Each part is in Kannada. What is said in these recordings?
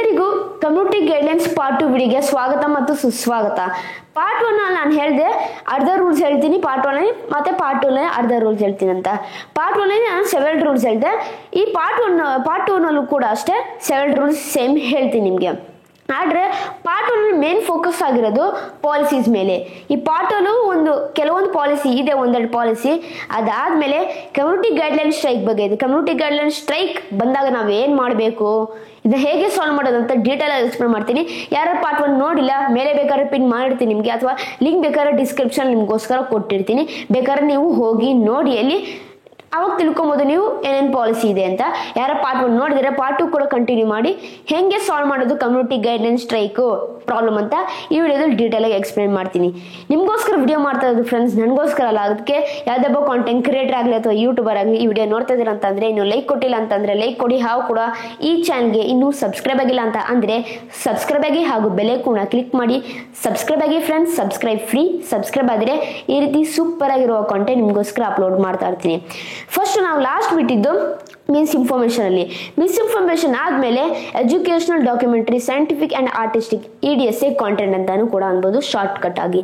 ಎಲ್ಲರಿಗೂ ಕಮ್ಯುನಿಟಿ ಗೈಡ್ಲೈನ್ಸ್ ಪಾರ್ಟ್ 2 ವಿಡಿಯೋಗೆ ಸ್ವಾಗತ ಮತ್ತು ಸುಸ್ವಾಗತ. ಪಾರ್ಟ್ 1 ನಾನು ಹೇಳಿದೆ ಅರ್ಧ ರೂಲ್ಸ್ ಹೇಳ್ತೀನಿ, ಪಾರ್ಟ್ 1 ಮತ್ತೆ ಪಾರ್ಟ್ 2 ಅರ್ಧ ರೂಲ್ಸ್ ಹೇಳ್ತೀನಿ ಅಂತ. ಪಾರ್ಟ್ 1 ನಾನು 7 ರೂಲ್ಸ್ ಹೇಳಿದೆ. ಈ ಪಾರ್ಟ್ 2 ನಲ್ಲೂ ಕೂಡ ಅಷ್ಟೇ 7 ರೂಲ್ಸ್ ಸೇಮ್ ಹೇಳ್ತೀನಿ ನಿಮಗೆ. ಆದರೆ ಪಾರ್ಟ್ 1 ಮೇನ್ ಫೋಕಸ್ ಆಗಿರೋದು ಪಾಲಿಸೀಸ್ ಮೇಲೆ. ಈ ಪಾರ್ಟ್ 1 ಕೆಲವೊಂದು ಪಾಲಿಸಿ ಇದೆ, ಒಂದೆರಡು ಪಾಲಿಸಿ. ಅದಾದ್ಮೇಲೆ ಕಮ್ಯುನಿಟಿ ಗೈಡ್ಲೈನ್ ಸ್ಟ್ರೈಕ್ ಬಗ್ಗೆ ಇದೆ. ಕಮ್ಯುನಿಟಿ ಗೈಡ್ಲೈನ್ ಸ್ಟ್ರೈಕ್ ಬಂದಾಗ ನಾವು ಏನು ಮಾಡಬೇಕು, ಇದನ್ನ ಹೇಗೆ ಸಾಲ್ವ್ ಮಾಡೋದು ಅಂತ ಡೀಟೇಲ್ ಆಗಿ ಎಕ್ಸ್ಪ್ಲೇನ್ ಮಾಡ್ತೀನಿ. ಯಾರು ಪಾರ್ಟ್ 1 ನೋಡಿಲ್ಲ, ಮೇಲೆ ಬೇಕಾದ್ರೆ ಪಿನ್ ಮಾಡಿರ್ತೀನಿ ನಿಮಗೆ, ಅಥವಾ ಲಿಂಕ್ ಬೇಕಾದ್ರೆ ಡಿಸ್ಕ್ರಿಪ್ಷನ್ ನಿಮ್ಗೋಸ್ಕರ ಕೊಟ್ಟಿರ್ತೀನಿ. ಬೇಕಾದ್ರೆ ನೀವು ಹೋಗಿ ನೋಡಿ, ಅಲ್ಲಿ ಅವಾಗ ತಿಳ್ಕೊಬೋದು ನೀವು ಏನೇನು ಪಾಲಿಸಿ ಇದೆ ಅಂತ. ಯಾರ ಪಾರ್ಟ್ 1 ನೋಡಿದರೆ ಪಾರ್ಟ್ 2 ಕೂಡ ಕಂಟಿನ್ಯೂ ಮಾಡಿ ಹೆಂಗೆ ಸಾಲ್ವ್ ಮಾಡೋದು ಕಮ್ಯುನಿಟಿ ಗೈಡ್ಲೈನ್ ಸ್ಟ್ರೈಕು ಪ್ರಾಬ್ಲಮ್ ಅಂತ ಈ ವಿಡಿಯೋದಲ್ಲಿ ಡೀಟೇಲ್ ಆಗಿ ಎಕ್ಸ್ಪ್ಲೇನ್ ಮಾಡ್ತೀನಿ. ನಿಮಗೋಸ್ಕರ ವಿಡಿಯೋ ಮಾಡ್ತಾ ಇರೋದು ಫ್ರೆಂಡ್ಸ್, ನನಗೋಸ್ಕರ ಅಲ್ಲ. ಅದಕ್ಕೆ ಯಾವುದೊಬ್ಬ ಕಾಂಟೆಂಟ್ ಕ್ರಿಯೇಟರ್ ಆಗಲಿ ಅಥವಾ ಯೂಟ್ಯೂಬರ್ ಆಗಲಿ ಈ ವಿಡಿಯೋ ನೋಡ್ತಾ ಇದ್ದೀರಾ ಅಂತಂದರೆ, ಇನ್ನು ಲೈಕ್ ಕೊಟ್ಟಿಲ್ಲ ಅಂತಂದರೆ ಲೈಕ್ ಕೊಡಿ. ಹಾಗೂ ಕೂಡ ಈ ಚಾನಲ್ಗೆ ಇನ್ನೂ ಸಬ್ಸ್ಕ್ರೈಬ್ ಆಗಿಲ್ಲ ಅಂತ ಅಂದರೆ ಸಬ್ಸ್ಕ್ರೈಬ್ ಆಗಿ, ಹಾಗೂ ಬೆಲೆ ಕೂಡ ಕ್ಲಿಕ್ ಮಾಡಿ ಸಬ್ಸ್ಕ್ರೈಬ್ ಆಗಿ ಫ್ರೆಂಡ್ಸ್. Subscribe free. ಸಬ್ಸ್ಕ್ರೈಬ್ ಆದರೆ ಈ ರೀತಿ ಸೂಪರ್ ಆಗಿರುವ ಕಾಂಟೆಂಟ್ ನಿಮಗೋಸ್ಕರ ಅಪ್ಲೋಡ್ ಮಾಡ್ತಾ ಇರ್ತೀನಿ. ಫಸ್ಟ್ ನಾವು ಲಾಸ್ಟ್ ಬಿಟ್ಟಿದ್ದು ಮಿಸ್ಇನ್ಫಾರ್ಮೇಶನ್ ಆದ್ಮೇಲೆ educational, documentary, scientific and artistic EDSA content ಅಂತಾನು ಕೂಡ ಅನ್ಬೋದು ಶಾರ್ಟ್ ಕಟ್ ಆಗಿ.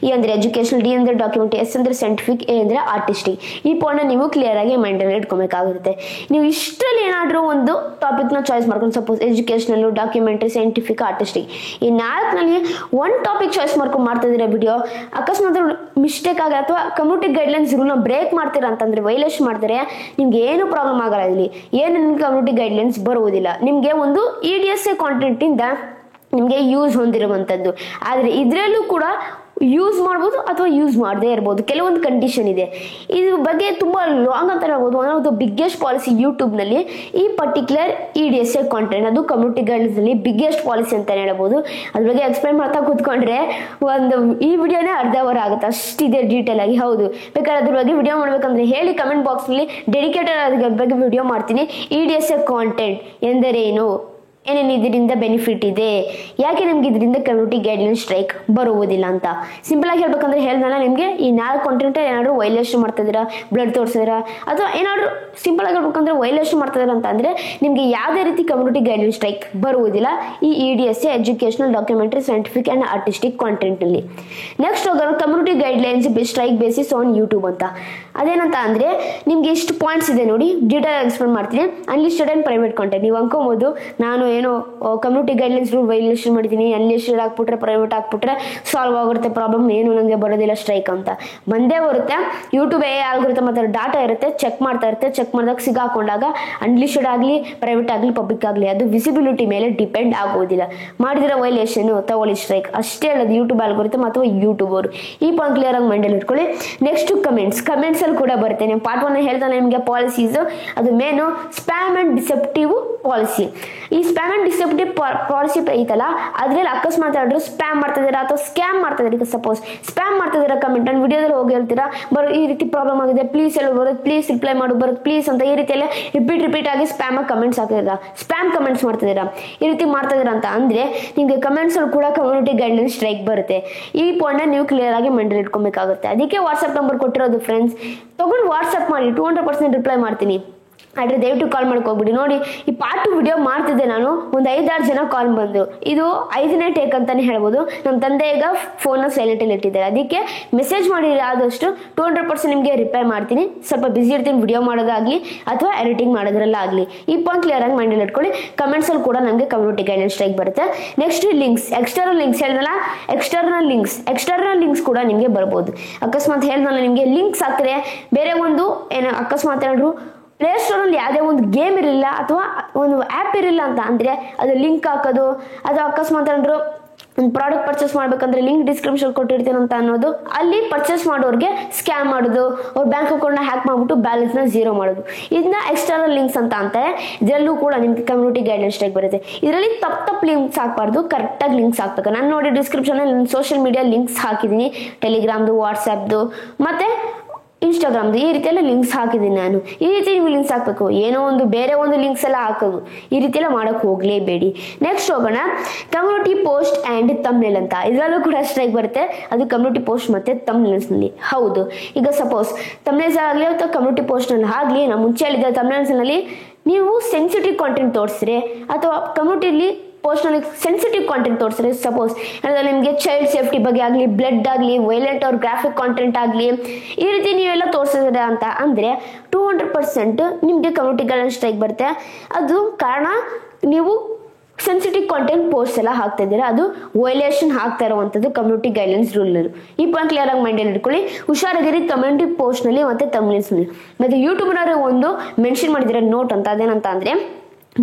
E ಅಂದ್ರೆ ಎಜುಕೇಶನಲ್, D ಅಂದ್ರೆ ಡಾಕ್ಯುಮೆಂಟರಿ, S ಅಂದ್ರೆ ಸೈಂಟಿಫಿಕ್, A ಅಂದ್ರೆ ಆರ್ಟಿಸ್ಟಿಕ್. ಈ ಪಾಯಿಂಟ್ ನೀವು ಕ್ಲಿಯರ್ ಆಗಿ ಮೈಂಡ್ ಅಲ್ಲಿ ಇಟ್ಕೊಬೇಕಾಗುತ್ತೆ. ನೀವು ಇಷ್ಟರಲ್ಲಿ ಏನಾದ್ರೂ ಒಂದು ಟಾಪಿಕ್ ನ ಚಾಯ್ಸ್ ಮಾಡ್ಕೊಂಡು, suppose educational, documentary, scientific, artistic, ಈ 4ನಲ್ಲಿ ಒಂದು ಟಾಪಿಕ್ ಚಾಯ್ಸ್ ಮಾಡ್ಕೊಂಡು ಮಾಡ್ತಾ ಇದ್ದೀರಾ ವಿಡಿಯೋ, ಅಕಸ್ಮಾತ್ ಮಿಸ್ಟೇಕ್ ಆಗ ಅಥವಾ ಕಮ್ಯುನಿಟಿ ಗೈಡ್ಲೈನ್ಸ್ ರೂಲ್ ನ ಬ್ರೇಕ್ ಮಾಡ್ತೀರಾ ಅಂತಂದ್ರೆ, ವೈಲೇಷನ್ ಮಾಡ್ತಾರೆ, ನಿಮ್ಗೆ ಏನು ಪ್ರಾಬ್ಲಮ್ ಆಗಲ್ಲ. ಇಲ್ಲಿ ಏನು ಕಮ್ಯುನಿಟಿ ಗೈಡ್ಲೈನ್ಸ್ ಬರುವುದಿಲ್ಲ. ನಿಮ್ಗೆ ಒಂದು EDSA ಕಾಂಟೆಂಟ್ ಇಂದ ನಿಮ್ಗೆ ಯೂಸ್ ಹೊಂದಿರುವಂತದ್ದು. ಆದ್ರೆ ಇದ್ರಲ್ಲೂ ಕೂಡ ಯೂಸ್ ಮಾಡ್ಬೋದು ಅಥವಾ ಯೂಸ್ ಮಾಡದೇ ಇರ್ಬೋದು. ಕೆಲವೊಂದು ಕಂಡೀಷನ್ ಇದೆ. ಇದ್ರ ಬಗ್ಗೆ ತುಂಬಾ ಲಾಂಗ್ ಅಂತ ಹೇಳ್ಬೋದು. One of the biggest policy YouTube ನಲ್ಲಿ ಈ ಪರ್ಟಿಕ್ಯುಲರ್ EDSA ಕಾಂಟೆಂಟ್, ಅದು ಕಮ್ಯುನಿಟಿ ಗೈಡ್ಲೈನ್ಸ್ ನಲ್ಲಿ ಬಿಗ್ಗೆಸ್ಟ್ ಪಾಲಿಸಿ ಅಂತ ಹೇಳ್ಬೋದು. ಅದ್ರ ಬಗ್ಗೆ ಎಕ್ಸ್ಪ್ಲೈನ್ ಮಾಡ್ತಾ ಕೂತ್ಕೊಂಡ್ರೆ ಈ ವಿಡಿಯೋನೇ ಅರ್ಧ ಅವರ್ ಆಗುತ್ತೆ, ಅಷ್ಟಿದೆ ಡೀಟೇಲ್ ಆಗಿ. ಹೌದು, ಬೇಕಾದ್ರೆ ಅದ್ರ ಬಗ್ಗೆ ವಿಡಿಯೋ ಮಾಡ್ಬೇಕಂದ್ರೆ ಹೇಳಿ, ಕಮೆಂಟ್ ಬಾಕ್ಸ್ ನಲ್ಲಿ ಡೆಡಿಕೇಟೆಡ್ ಅದ್ರ ಬಗ್ಗೆ ವಿಡಿಯೋ ಮಾಡ್ತೀನಿ. EDSA ಕಾಂಟೆಂಟ್ ಎಂದರೇನು, ಏನೇನು ಇದರಿಂದ ಬೆನಿಫಿಟ್ ಇದೆ, ಯಾಕೆ ನಮ್ಗೆ ಇದರಿಂದ ಕಮ್ಯುನಿಟಿ ಗೈಡ್ಲೈನ್ ಸ್ಟ್ರೈಕ್ ಬರುವುದಿಲ್ಲ ಅಂತ ಸಿಂಪಲ್ ಆಗಿ ಹೇಳ್ಬೇಕಂದ್ರೆ ಹೇಳ್ದಲ್ಲ. ನಿಮಗೆ ಈ 4 ಕಾಂಟೆಂಟ್ ಏನಾದ್ರು ವೈಲೇಷನ್ ಮಾಡ್ತಿದ್ದೀರಾ, ಬ್ಲಡ್ ತೋರಿಸಿದಿರಾ, ಅಥವಾ ಏನಾದ್ರು ಸಿಂಪಲ್ ಆಗಿ ಹೇಳ್ಬೇಕಂದ್ರೆ ವೈಲೇಷನ್ ಮಾಡ್ತಿದ್ದೀರಾ ಅಂತ ಅಂದ್ರೆ ನಿಮ್ಗೆ ಯಾವುದೇ ರೀತಿ ಕಮ್ಯುನಿಟಿ ಗೈಡ್ಲೈನ್ ಸ್ಟ್ರೈಕ್ ಬರುವುದಿಲ್ಲ ಈ EDSA educational, documentary, scientific and artistic content ನಲ್ಲಿ. ನೆಕ್ಸ್ಟ್ ಹೋಗೋಣ community guidelines strike basis on YouTube ಅಂತ. ಅದೇನಂತ ಅಂದ್ರೆ ನಿಮ್ಗೆ ಇಷ್ಟು ಪಾಯಿಂಟ್ಸ್ ಇದೆ ನೋಡಿ, ಡೀಟೇಲ್ ಎಕ್ಸ್ಪ್ಲೇನ್ ಮಾಡ್ತೀನಿ. Unlisted and private content. ನೀವು ಅನ್ಕೋಬಹುದು ನಾನು ಏನು ಕಮ್ಯುನಿಟಿ ಗೈಡ್ಲೈನ್ಸ್ ರೂಲ್ ವೈಲೇಷನ್ ಮಾಡಿದ್ದೀನಿ, ಅನ್ಲಿಸ್ಟೆಡ್ ಹಾಕ್ಬಿಟ್ರೆ, ಪ್ರೈವೇಟ್ ಹಾಕ್ಬಿಟ್ರೆ ಸಾಲ್ವ್ ಆಗುತ್ತೆ ಪ್ರಾಬ್ಲಮ್, ಏನು ನನಗೆ ಬರೋದಿಲ್ಲ ಸ್ಟ್ರೈಕ್ ಅಂತ. ಬಂದೇ ಬರುತ್ತೆ. ಯೂಟ್ಯೂಬ್ ಆಲ್ಗೊರಿಥಮ್ ಮತ್ತೆ ಡಾಟಾ ಇರುತ್ತೆ, ಚೆಕ್ ಮಾಡ್ತಾ ಇರುತ್ತೆ. ಚೆಕ್ ಮಾಡಿದಾಗ ಸಿಗಾಕೊಂಡಾಗ ಅನ್ಲಿಸ್ಟೆಡ್ ಆಗಲಿ, ಪ್ರೈವೇಟ್ ಆಗಲಿ, ಪಬ್ಲಿಕ್ ಆಗಲಿ, ಅದು ವಿಸಿಬಿಲಿಟಿ ಮೇಲೆ ಡಿಪೆಂಡ್ ಆಗೋದಿಲ್ಲ. ಮಾಡಿದಿರೋ ವೈಲೇಷನ್ ತಗೊಳ್ಳಿ ಸ್ಟ್ರೈಕ್ ಅಷ್ಟೇ ಹೇಳೋದು ಯೂಟ್ಯೂಬ್ ಆಲ್ಗೊರಿಥಮ್ ಅಥವಾ ಯೂಟ್ಯೂಬ್ ಅವರು. ಈ ಪಾಯಿಂಟ್ ಕ್ಲಿಯರ್ ಆಗಿ ಮೈಂಡಲ್ಲಿ ಇಟ್ಕೊಳ್ಳಿ. ನೆಕ್ಸ್ಟ್ ಕಮೆಂಟ್ಸ್ ಅಲ್ಲಿ ಕೂಡ ಬರುತ್ತೆ. ನೀವು ಪಾರ್ಟ್ 1 ಹೇಳ್ತಾನೆ ನಿಮಗೆ ಪಾಲಿಸೀಸ್, ಅದು main spam and deceptive policy. ಈ ಸ್ಪ್ಯಾಮ್ ಅಂಡ್ ಡಿಸೆಪ್ಟಿವ್ ಪಾಲಿಸಿ ಐತಲ್ಲ, ಅದ್ರಲ್ಲಿ ಅಕಸ್ಮಾತ್ ಆದ್ರೂ ಸ್ಪ್ಯಾಮ್ ಮಾಡ್ತಿದ್ದೀರಾ ಅಥವಾ ಸ್ಕ್ಯಾಮ್ ಮಾಡ್ತಿದ್ದೀರಾ. ಈಗ ಸಪೋಸ್ ಸ್ಪ್ಯಾಮ್ ಮಾಡ್ತಿದ್ದೀರಾ ಕಮೆಂಟ್ ಅನ್ನು ವಿಡಿಯೋದಲ್ಲಿ ಹೋಗಿ ಹೇಳ್ತೀರಾ, ಬರೋ ಈ ರೀತಿ ಪ್ರಾಬ್ಲಮ್ ಆಗಿದೆ, ಪ್ಲೀಸ್ ಹೇಳಿ ಬರೋದು, ಪ್ಲೀಸ್ ರಿಪ್ಲೈ ಮಾಡು ಬರೋದು, ಪ್ಲೀಸ್ ಅಂತ ಈ ರೀತಿಯಲ್ಲೇ ರಿಪೀಟ್ ಆಗಿ ಸ್ಪ್ಯಾಮ್ ಆಗಿ ಕಮೆಂಟ್ಸ್ ಹಾಕಿದ್ದೀರಾ, ಸ್ಪ್ಯಾಮ್ ಕಮೆಂಟ್ಸ್ ಮಾಡ್ತಿದ್ದೀರಾ, ಈ ರೀತಿ ಮಾಡ್ತಿದ್ದೀರಾ ಅಂತ ಅಂದ್ರೆ ನಿಮ್ಗೆ ಕಮೆಂಟ್ಸ್ ಅಲ್ಲಿ ಕೂಡ ಕಮ್ಯುನಿಟಿ ಗೈಡ್ಲೈನ್ ಸ್ಟ್ರೈಕ್ ಬರುತ್ತೆ. ಈ ಪಾಯಿಂಟ್ ನೀವು ಕ್ಲಿಯರ್ ಆಗಿ ಮೈಂಡಲ್ಲಿ ಇಟ್ಕೊಬೇಕಾಗುತ್ತೆ. ಅದಕ್ಕೆ ವಾಟ್ಸ್ಆಪ್ ನಂಬರ್ ಕೊಟ್ಟಿರೋದು ಫ್ರೆಂಡ್ಸ್, ತಗೊಂಡು ವಾಟ್ಸ್ಆಪ್ ಮಾಡಿ, 200% ರಿಪ್ಲೈ ಮಾಡ್ತೀನಿ. ಆದರೆ ದಯವಿಟ್ಟು ಕಾಲ್ ಮಾಡ್ಕೋಗ್ಬಿಡಿ. ನೋಡಿ, ಈ ಪಾರ್ಟ್ 2 ವಿಡಿಯೋ ಮಾಡ್ತಿದ್ದೆ ನಾನು, ಒಂದು 5-6 ಜನ ಕಾಲ್ ಬಂದರು. ಇದು 5ನೇ ಟೇಕ್ ಅಂತಾನೆ ಹೇಳ್ಬೋದು. ನಮ್ಮ ತಂದೆ ಈಗ ಫೋನ್ನ ಸೈಲೆಂಟಲ್ಲಿ ಇಟ್ಟಿದ್ದಾರೆ. ಅದಕ್ಕೆ ಮೆಸೇಜ್ ಮಾಡಿ, ಆದಷ್ಟು 200% ನಿಮಗೆ ರಿಪ್ಲೈ ಮಾಡ್ತೀನಿ. ಸ್ವಲ್ಪ ಬಿಸಿ ಇರ್ತೀನಿ ವಿಡಿಯೋ ಮಾಡೋದಾಗ್ಲಿ ಅಥವಾ ಎಡಿಟಿಂಗ್ ಮಾಡೋದ್ರಲ್ಲಾಗಲಿ. ಈ ಪಾಯಿಂಟ್ ಕ್ಲಿಯರ್ ಆಗಿ ಮೈಂಡಲ್ಲಿ ಇಟ್ಕೊಳ್ಳಿ. ಕಮೆಂಟ್ಸಲ್ಲಿ ಕೂಡ ನಮಗೆ ಕಮ್ಯುನಿಟಿ ಗೈಡ್ಲೈನ್ ಸ್ಟ್ರೈಕ್ ಬರುತ್ತೆ. ನೆಕ್ಸ್ಟ್ ಲಿಂಕ್ಸ್, ಎಕ್ಸ್ಟರ್ನಲ್ ಲಿಂಕ್ಸ್ ಹೇಳಿದಲ್ಲ, ಎಕ್ಸ್ಟರ್ನಲ್ ಲಿಂಕ್ಸ್ ಕೂಡ ನಿಮಗೆ ಬರ್ಬೋದು. ಅಕಸ್ಮಾತ್ ಹೇಳ್ದಲ್ಲ ನಿಮಗೆ ಲಿಂಕ್ಸ್ ಹಾಕಿದ್ರೆ ಬೇರೆ ಒಂದು ಏನು ಅಕಸ್ಮಾತ್ ಏನಾದ್ರು ಪ್ಲೇ ಸ್ಟೋರಲ್ಲಿ ಯಾವುದೇ ಒಂದು ಗೇಮ್ ಇರಲಿಲ್ಲ ಅಥವಾ ಒಂದು ಆ್ಯಪ್ ಇರಲಿಲ್ಲ ಅಂತ ಅಂದರೆ ಅದು ಲಿಂಕ್ ಹಾಕೋದು, ಅಥವಾ ಅಕಸ್ಮಾತ್ ಏನಾದ್ರು ಒಂದು ಪ್ರಾಡಕ್ಟ್ ಪರ್ಚೇಸ್ ಮಾಡ್ಬೇಕಂದ್ರೆ ಲಿಂಕ್ ಡಿಸ್ಕ್ರಿಪ್ಷನ್ ಕೊಟ್ಟಿರ್ತೀನಿ ಅಂತ ಅನ್ನೋದು, ಅಲ್ಲಿ ಪರ್ಚೇಸ್ ಮಾಡೋರಿಗೆ ಸ್ಕ್ಯಾಮ್ ಮಾಡೋದು, ಅವ್ರ ಬ್ಯಾಂಕ್ ಅಕೌಂಟ್ನ ಹ್ಯಾಕ್ ಮಾಡಿಬಿಟ್ಟು ಬ್ಯಾಲೆನ್ಸ್ನ ಝೀರೋ ಮಾಡೋದು, ಇದನ್ನ ಎಕ್ಸ್ಟರ್ನಲ್ ಲಿಂಕ್ಸ್ ಅಂತ ಅಂತಾರೆ. ಇದರಲ್ಲೂ ಕೂಡ ನಿಮ್ಗೆ ಕಮ್ಯುನಿಟಿ ಗೈಡ್ಲೈನ್ ಸ್ಟ್ರೈಕ್ ಬರುತ್ತೆ. ಇದರಲ್ಲಿ ತಪ್ಪು ಲಿಂಕ್ಸ್ ಹಾಕಬಾರ್ದು, ಕರೆಕ್ಟಾಗಿ ಲಿಂಕ್ಸ್ ಹಾಕ್ಬೇಕು. ನಾನು ನೋಡಿ ಡಿಸ್ಕ್ರಿಪ್ಷನಲ್ಲಿ ಸೋಷಿಯಲ್ ಮೀಡಿಯಾ ಲಿಂಕ್ಸ್ ಹಾಕಿದ್ದೀನಿ, ಟೆಲಿಗ್ರಾಮ್ದು, ವಾಟ್ಸಪ್ದು ಮತ್ತು ಇನ್ಸ್ಟಾಗ್ರಾಮ್ದು, ಈ ರೀತಿಯೆಲ್ಲ ಲಿಂಕ್ಸ್ ಹಾಕಿದ್ದೀನಿ ನಾನು. ಈ ರೀತಿ ನೀವು ಲಿಂಕ್ಸ್ ಹಾಕಬೇಕು, ಏನೋ ಒಂದು ಬೇರೆ ಒಂದು ಲಿಂಕ್ಸ್ ಎಲ್ಲ ಹಾಕೋದು, ಈ ರೀತಿ ಎಲ್ಲ ಮಾಡೋಕೆ ಹೋಗಲೇಬೇಡಿ. ನೆಕ್ಸ್ಟ್ ಹೋಗೋಣ ಕಮ್ಯುನಿಟಿ ಪೋಸ್ಟ್ ಆ್ಯಂಡ್ ತಮ್ನೇಲ್ ಅಂತ. ಇದರಲ್ಲೂ ಕೂಡ ಸ್ಟ್ರೈಕ್ ಬರುತ್ತೆ, ಅದು ಕಮ್ಯುನಿಟಿ ಪೋಸ್ಟ್ ಮತ್ತು ತಮ್ನೇಲ್ಸ್ನಲ್ಲಿ. ಹೌದು, ಈಗ ಸಪೋಸ್ ತಮ್ನೇಲ್ಸ್ ಆಗಲಿ ಅಥವಾ ಕಮ್ಯುನಿಟಿ ಪೋಸ್ಟ್ನಲ್ಲಿ ಆಗಲಿ, ನಾನು ಮುಂಚೆ ಹೇಳಿದ್ದೆ ತಮ್ನೇಲ್ಸ್ನಲ್ಲಿ ನೀವು ಸೆನ್ಸಿಟಿವ್ ಕಾಂಟೆಂಟ್ ತೋರಿಸಿದ್ರೆ ಅಥವಾ ಕಮ್ಯುನಿಟಿಲಿ ಪೋಸ್ಟ್ನಲ್ಲಿ ಸೆನ್ಸಿಟಿವ್ ಕಾಂಟೆಂಟ್ ತೋರಿಸಿದ್ರೆ, ಸಪೋಸ್ ಅದರಲ್ಲಿ ನಿಮಗೆ ಚೈಲ್ಡ್ ಸೇಫ್ಟಿ ಬಗ್ಗೆ ಆಗಲಿ, ಬ್ಲಡ್ ಆಗಲಿ, ವೈಲೆಂಟ್ ಅವ್ರ ಗ್ರಾಫಿಕ್ ಕಾಂಟೆಂಟ್ ಆಗಲಿ, ಈ ರೀತಿ ನೀವೆಲ್ಲ ತೋರಿಸಿದ್ರೆ ಅಂತ ಅಂದರೆ 200% ನಿಮಗೆ ಕಮ್ಯುನಿಟಿ ಗೈಡ್ಲೈನ್ಸ್ ಸ್ಟ್ರೈಕ್ ಬರುತ್ತೆ. ಅದು ಕಾರಣ ನೀವು ಸೆನ್ಸಿಟಿವ್ ಕಾಂಟೆಂಟ್ ಪೋಸ್ಟ್ ಎಲ್ಲ ಹಾಕ್ತಾ ಇದ್ದೀರಾ, ಅದು ವೈಲೇಷನ್ ಆಗ್ತಾ ಇರುವಂಥದ್ದು ಕಮ್ಯುನಿಟಿ ಗೈಡ್ಲೈನ್ಸ್ ರೂಲ್. ಈ ಪಾಯಿಂಟ್ ಕ್ಲಿಯರ್ ಆಗಿ ಮೈಂಡಲ್ಲಿ ಇಟ್ಕೊಳ್ಳಿ. ಹುಷಾರಾಗಿರಿ ಕಮ್ಯುನಿಟಿ ಪೋಸ್ಟ್ನಲ್ಲಿ ಮತ್ತು ತಮ್ನೇಲ್ಸ್ನಲ್ಲಿ. ಮತ್ತು ಯೂಟ್ಯೂಬ್ನವರು ಒಂದು ಮೆನ್ಷನ್ ಮಾಡಿದರೆ ನೋಟ್ ಅಂತ, ಅದೇನಂತ ಅಂದರೆ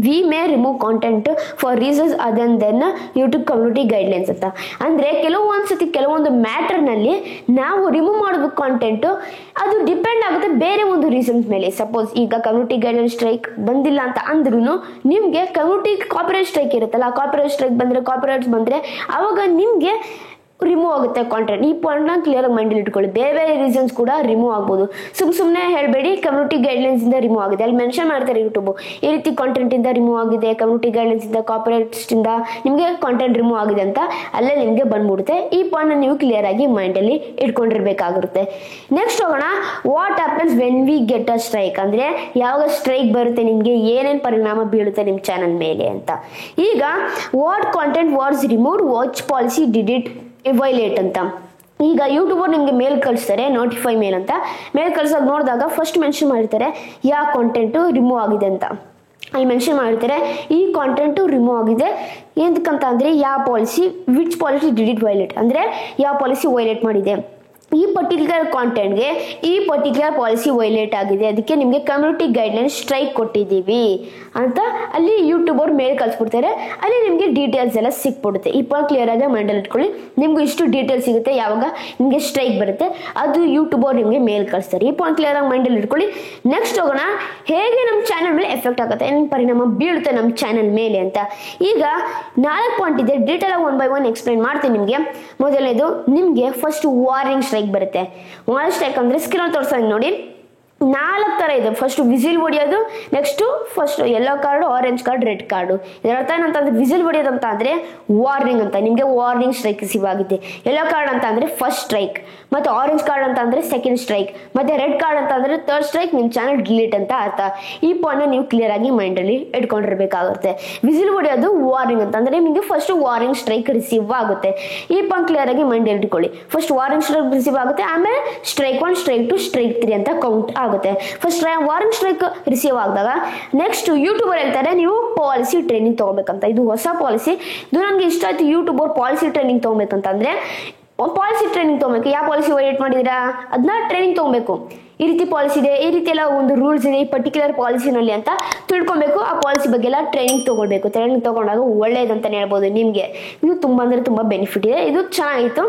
we may remove content for reasons other than YouTube community guidelines ಅಂತ. ಅಂದರೆ ಕೆಲವೊಂದ್ಸತಿ ಕೆಲವೊಂದು ಮ್ಯಾಟರ್ನಲ್ಲಿ ನಾವು ರಿಮೂವ್ ಮಾಡೋದು ಕಾಂಟೆಂಟು ಅದು ಡಿಪೆಂಡ್ ಆಗುತ್ತೆ ಬೇರೆ ಒಂದು ರೀಸನ್ಸ್ ಮೇಲೆ. ಸಪೋಸ್ ಈಗ ಕಮ್ಯುನಿಟಿ ಗೈಡ್ಲೈನ್ಸ್ ಸ್ಟ್ರೈಕ್ ಬಂದಿಲ್ಲ ಅಂತ ಅಂದ್ರೂ ನಿಮಗೆ ಕಮ್ಯುನಿಟಿ ಕಾಪಿರೈಟ್ ಸ್ಟ್ರೈಕ್ ಇರುತ್ತಲ್ಲ, ಕಾಪಿರೈಟ್ ಸ್ಟ್ರೈಕ್ ಬಂದರೆ, ಕಾಪಿರೈಟ್ಸ್ ಬಂದರೆ ಆವಾಗ ನಿಮಗೆ ರಿಮೂವ್ ಆಗುತ್ತೆ ಕಾಂಟೆಂಟ್. ಈ ಪಾಯಿಂಟ್ನ ಕ್ಲಿಯರ್ ಆಗಿ ಮೈಂಡಲ್ಲಿ ಇಟ್ಕೊಳ್ಳಿ. ಬೇರೆ ಬೇರೆ ರೀಸನ್ಸ್ ಕೂಡ ರಿಮೂವ್ ಆಗ್ಬೋದು. ಸುಮ್ಮನೆ ಹೇಳಬೇಡಿ ಕಮ್ಯುನಿಟಿ ಗೈಡ್ಲೈನ್ಸ್ ಇಂದ ರಿಮೂವ್ ಆಗಿದೆ, ಅಲ್ಲಿ ಮೆನ್ಷನ್ ಮಾಡ್ತಾರೆ ಯೂಟ್ಯೂಬ್ ಈ ರೀತಿ ಕಾಂಟೆಂಟ್ ಇಂದ ರಿಮೂವ್ ಆಗಿದೆ, ಕಮ್ಯುನಿಟಿ ಗೈಡ್ಲೈನ್ಸ್ ಇಂದ, ಕಾಪಿರೈಟ್ಸ್ ಇಂದ ನಿಮಗೆ ಕಾಂಟೆಂಟ್ ರಿಮೂವ್ ಆಗಿದೆ ಅಂತ ಅಲ್ಲೇ ನಿಮಗೆ ಬಂದ್ಬಿಡುತ್ತೆ. ಈ ಪಾಯಿಂಟ್ ನೀವು ಕ್ಲಿಯರ್ ಆಗಿ ಮೈಂಡಲ್ಲಿ ಇಟ್ಕೊಂಡಿರ್ಬೇಕಾಗಿರುತ್ತೆ. ನೆಕ್ಸ್ಟ್ ಹೋಗೋಣ, what happens when we get a strike. ಅಂದರೆ ಯಾವಾಗ ಸ್ಟ್ರೈಕ್ ಬರುತ್ತೆ ನಿಮಗೆ ಏನೇನು ಪರಿಣಾಮ ಬೀಳುತ್ತೆ ನಿಮ್ಮ ಚಾನಲ್ ಮೇಲೆ ಅಂತ. ಈಗ what content was removed, watch policy did it violate ಅಂತ. ಈಗ ಯೂಟ್ಯೂಬರ್ ನಿಮಗೆ ಮೇಲ್ ಕಳಿಸ್ತಾರೆ, ನೋಟಿಫೈ ಮೇಲ್ ಅಂತ. ಮೇಲ್ ಕಳ್ಸೋದು ನೋಡಿದಾಗ ಫಸ್ಟ್ ಮೆನ್ಷನ್ ಮಾಡಿರ್ತಾರೆ ಯಾವ ಕಾಂಟೆಂಟು ರಿಮೂವ್ ಆಗಿದೆ ಅಂತ. ಅಲ್ಲಿ ಮೆನ್ಷನ್ ಮಾಡಿರ್ತಾರೆ ಈ ಕಾಂಟೆಂಟು ರಿಮೂವ್ ಆಗಿದೆ ಎಂತಕ್ಕಂತ ಅಂದರೆ ಯಾವ policy, which policy did it violate, ಅಂದರೆ ಯಾವ ಪಾಲಿಸಿ ವೈಲೇಟ್ ಮಾಡಿದೆ. ಈ ಪರ್ಟಿಕ್ಯುಲರ್ ಕಾಂಟೆಂಟ್ಗೆ ಈ ಪರ್ಟಿಕ್ಯುಲರ್ ಪಾಲಿಸಿ ವೈಲೇಟ್ ಆಗಿದೆ, ಅದಕ್ಕೆ ನಿಮಗೆ ಕಮ್ಯುನಿಟಿ ಗೈಡ್ಲೈನ್ ಸ್ಟ್ರೈಕ್ ಕೊಟ್ಟಿದ್ದೀವಿ ಅಂತ ಅಲ್ಲಿ ಯೂಟ್ಯೂಬರ್ ಮೇಲ್ ಕಳಿಸ್ಬಿಡ್ತಾರೆ. ಅಲ್ಲಿ ನಿಮಗೆ ಡೀಟೇಲ್ಸ್ ಎಲ್ಲ ಸಿಕ್ಬಿಡುತ್ತೆ. ಈ ಪಾಯಿಂಟ್ ಕ್ಲಿಯರ್ ಆಗಿ ಮೈಂಡಲ್ಲಿ ಇಟ್ಕೊಳ್ಳಿ. ನಿಮ್ಗೆ ಇಷ್ಟು ಡೀಟೇಲ್ಸ್ ಸಿಗುತ್ತೆ ಯಾವಾಗ ನಿಮಗೆ ಸ್ಟ್ರೈಕ್ ಬರುತ್ತೆ, ಅದು ಯೂಟ್ಯೂಬರ್ ನಿಮಗೆ ಮೇಲ್ ಕಳಿಸ್ತಾರೆ. ಈ ಪಾಯಿಂಟ್ ಕ್ಲಿಯರ್ ಆಗಿ ಮೈಂಡಲ್ಲಿ ಇಟ್ಕೊಳ್ಳಿ. ನೆಕ್ಸ್ಟ್ ಹೋಗೋಣ, ಹೇಗೆ ನಮ್ಮ ಚಾನಲ್ ಮೇಲೆ ಎಫೆಕ್ಟ್ ಆಗುತ್ತೆ, ಏನು ಪರಿಣಾಮ ಬೀಳುತ್ತೆ ನಮ್ಮ ಚಾನಲ್ ಮೇಲೆ ಅಂತ. ಈಗ 4 ಪಾಯಿಂಟ್ ಇದೆ, ಡೀಟೇಲ್ ಆಗಿ 1 by 1 ಎಕ್ಸ್ಪ್ಲೈನ್ ಮಾಡ್ತೀನಿ ನಿಮಗೆ. ಮೊದಲನೇದು ನಿಮಗೆ ಫಸ್ಟ್ ವಾರ್ನಿಂಗ್ ಸ್ಟ್ರೈಕ್ ಬರುತ್ತೆ. ವಾರ್ನಿಂಗ್ ಸ್ಟ್ರೈಕ್ ಅಂದ್ರೆ ಸ್ಕ್ರೀನ್ ತೋರಿಸ್ತೀನಿ ನೋಡಿ, 4 ತರ ಇದೆ. ಫಸ್ಟ್ ವಿಸಿಲ್ ಹೊಡಿಯೋದು, next first yellow card, orange card, red card. ಇದರ ಅರ್ಥ ಏನಂತಂದ್ರೆ ವಿಸಿಲ್ ಹೊಡಿಯೋದು ಅಂತ ಅಂದ್ರೆ ವಾರ್ನಿಂಗ್ ಅಂತ, ನಿಮಗೆ ವಾರ್ನಿಂಗ್ ಸ್ಟ್ರೈಕ್ ರಿಸೀವ್ ಆಗಿದೆ. ಯೆಲ್ಲೋ ಕಾರ್ಡ್ ಅಂತ ಅಂದ್ರೆ ಫಸ್ಟ್ ಸ್ಟ್ರೈಕ್, ಮತ್ತೆ ಆರೆಂಜ್ ಕಾರ್ಡ್ ಅಂತ ಅಂದ್ರೆ ಸೆಕೆಂಡ್ ಸ್ಟ್ರೈಕ್, ಮತ್ತೆ ರೆಡ್ ಕಾರ್ಡ್ ಅಂತ ಅಂದ್ರೆ ಥರ್ಡ್ ಸ್ಟ್ರೈಕ್, ನಿಮ್ಮ ಚಾನಲ್ ಡಿಲೀಟ್ ಅಂತ ಅರ್ಥ. ಈ ಪಾಯಿಂಟ್ ನೀವು ಕ್ಲಿಯರ್ ಆಗಿ ಮೈಂಡ್ ಅಲ್ಲಿ ಇಟ್ಕೊಂಡಿರ್ಬೇಕಾಗುತ್ತೆ. ವಿಸಿಲ್ ಹೊಡಿಯೋದು ವಾರ್ನಿಂಗ್ ಅಂತ ಅಂದ್ರೆ ನಿಮಗೆ ಫಸ್ಟ್ ವಾರ್ನಿಂಗ್ ಸ್ಟ್ರೈಕ್ ರಿಸೀವ್ ಆಗುತ್ತೆ. ಈ ಪಾಯಿಂಟ್ ಕ್ಲಿಯರ್ ಆಗಿ ಮೈಂಡ್ ಅಲ್ಲಿ ಇಟ್ಕೊಳ್ಳಿ. ಫಸ್ಟ್ ವಾರ್ನಿಂಗ್ ಸ್ಟ್ರೈಕ್ ರಿಸೀವ್ ಆಗುತ್ತೆ, ಆಮೇಲೆ ಸ್ಟ್ರೈಕ್ 1, ಸ್ಟ್ರೈಕ್ 2, ಸ್ಟ್ರೈಕ್ 3 ಅಂತ ಕೌಂಟ್ ಆಗುತ್ತೆ. ಫಸ್ಟ್ ವಾರ್ನಿಂಗ್ ಸ್ಟ್ರೈಕ್ ರಿಸೀವ್ ಆದಾಗ ನೆಕ್ಸ್ಟ್ ಯೂಟ್ಯೂಬರ್ ಹೇಳ್ತಾರೆ ನೀವು ಪಾಲಿಸಿ ಟ್ರೈನಿಂಗ್ ತಗೋಬೇಕಂತ. ಇದು ಹೊಸ ಪಾಲಿಸಿ, ಇದು ನನಗೆ ಇಷ್ಟ ಆಯ್ತು. ಯೂಟ್ಯೂಬರ್ ಪಾಲಿಸಿ ಟ್ರೈನಿಂಗ್ ತಗೋಬೇಕಂತಂದ್ರೆ ಪಾಲಿಸಿ ಟ್ರೈನಿಂಗ್ ತಗೋಬೇಕು. ಯಾವ ಪಾಲಿಸಿ ವೈಲೇಟ್ ಮಾಡಿದಿರಾ ಅದನ್ನ ಟ್ರೈನಿಂಗ್ ತಗೋಬೇಕು. ಈ ರೀತಿ ಪಾಲಿಸಿ ಇದೆ, ಈ ರೀತಿ ಎಲ್ಲ ಒಂದು ರೂಲ್ಸ್ ಇದೆ ಈ ಪರ್ಟಿಕ್ಯುಲರ್ ಪಾಲಿಸಿನಲ್ಲಿ ಅಂತ ತಿಳ್ಕೊಬೇಕು. ಆ ಪಾಲಿಸಿ ಬಗ್ಗೆ ಎಲ್ಲ ಟ್ರೈನಿಂಗ್ ತಗೊಳ್ಬೇಕು. ಟ್ರೈನಿಂಗ್ ತಗೊಂಡಾಗ ಒಳ್ಳೇದಂತಾನೆ ಹೇಳ್ಬೋದು. ನಿಮಗೆ ಇದು ತುಂಬಾ ಅಂದ್ರೆ ತುಂಬಾ ಬೆನಿಫಿಟ್ ಇದೆ. ಇದು ಚೆನ್ನಾಗಿತ್ತು.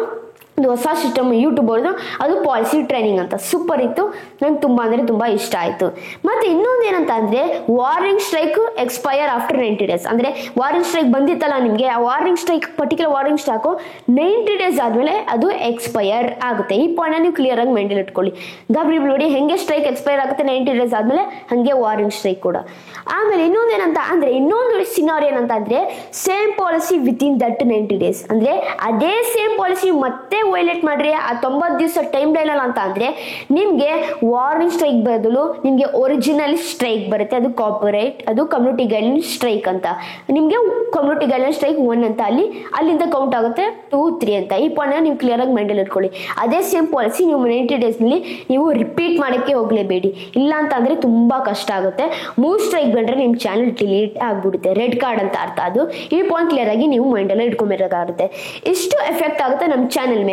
ಇದು ಹೊಸ ಸಿಸ್ಟಮ್ ಯೂಟ್ಯೂಬರ್ದು, ಅದು ಪಾಲಿಸಿ ಟ್ರೈನಿಂಗ್ ಅಂತ ಸೂಪರ್ ಇತ್ತು. ನಂಗೆ ತುಂಬ ಅಂದರೆ ತುಂಬ ಇಷ್ಟ ಆಯಿತು. ಮತ್ತು ಇನ್ನೊಂದು ಏನಂತ ಅಂದರೆ warning strike expire after 90 days. ಅಂದರೆ ವಾರ್ನಿಂಗ್ ಸ್ಟ್ರೈಕ್ ಬಂದಿತ್ತಲ್ಲ ನಿಮಗೆ, ಆ warning strike particular warning strike 90 days ಆದಮೇಲೆ ಅದು ಎಕ್ಸ್ಪೈರ್ ಆಗುತ್ತೆ. ಈ ಪಾಯಿಂಟ್ ನೀವು ಕ್ಲಿಯರ್ ಆಗಿ ಮೈಂಡಲ್ಲಿ ಇಟ್ಕೊಳ್ಳಿ. ಗಾಬರಿ ಬಿಡಿ, ಹೆಂಗೆ ಸ್ಟ್ರೈಕ್ ಎಕ್ಸ್ಪೈರ್ ಆಗುತ್ತೆ 90 days ಆದಮೇಲೆ, ಹಾಗೆ ವಾರ್ನಿಂಗ್ ಸ್ಟ್ರೈಕ್ ಕೂಡ. ಆಮೇಲೆ ಇನ್ನೊಂದು ಏನಂತ ಅಂದರೆ, ಇನ್ನೊಂದು ಸಿನಾರಿ ಏನಂತ ಅಂದರೆ same policy within that 90 days. ಅಂದರೆ ಅದೇ ಸೇಮ್ ಪಾಲಿಸಿ ಮತ್ತೆ ವೈಲೇಟ್ ಮಾಡ್ರಿ ಆ 90 ದಿವಸ ಟೈಮ್ ಲೈನ್ ಅಲ್ಲ ಅಂತ ಅಂದ್ರೆ ನಿಮ್ಗೆ ವಾರ್ನಿಂಗ್ ಸ್ಟ್ರೈಕ್ ಬದಲು ನಿಮ್ಗೆ ಒರಿಜಿನಲ್ ಸ್ಟ್ರೈಕ್ ಬರುತ್ತೆ. ಅದು ಕಾಪಿರೈಟ್, ಅದು ಕಮ್ಯುನಿಟಿ ಗೈಡ್ಲೈನ್ ಸ್ಟ್ರೈಕ್ ಅಂತ. ನಿಮ್ಗೆ ಕಮ್ಯುನಿಟಿ ಗೈಡ್ಲೈನ್ ಸ್ಟ್ರೈಕ್ 1 ಅಂತ ಅಲ್ಲಿಂದ ಕೌಂಟ್ ಆಗುತ್ತೆ 2, 3 ಅಂತ. ಈ ಪಾಯಿಂಟ್ ನೀವು ಕ್ಲಿಯರ್ ಆಗಿ ಮೈಂಡಲ್ಲಿ ಇಟ್ಕೊಳ್ಳಿ. ಅದೇ ಸೇಮ್ ಪಾಲಿಸಿ ನೀವು 90 days ನಲ್ಲಿ ನೀವು ರಿಪೀಟ್ ಮಾಡಕ್ಕೆ ಹೋಗ್ಲೇಬೇಡಿ, ಇಲ್ಲ ಅಂತ ಅಂದ್ರೆ ತುಂಬಾ ಕಷ್ಟ ಆಗುತ್ತೆ. 3 ಸ್ಟ್ರೈಕ್ ಬಂದ್ರೆ ನಿಮ್ ಚಾನಲ್ ಡಿಲೀಟ್ ಆಗ್ಬಿಡುತ್ತೆ, ರೆಡ್ ಕಾರ್ಡ್ ಅಂತ ಅರ್ಥ ಅದು. ಈ ಪಾಯಿಂಟ್ ಕ್ಲಿಯರ್ ಆಗಿ ನೀವು ಮೈಂಡಲ್ಲಿ ಇಟ್ಕೊಬೇಕಾಗುತ್ತೆ. ಇಷ್ಟು ಎಫೆಕ್ಟ್ ಆಗುತ್ತೆ ನಮ್ಮ ಚಾನಲ್ ಮೇಲೆ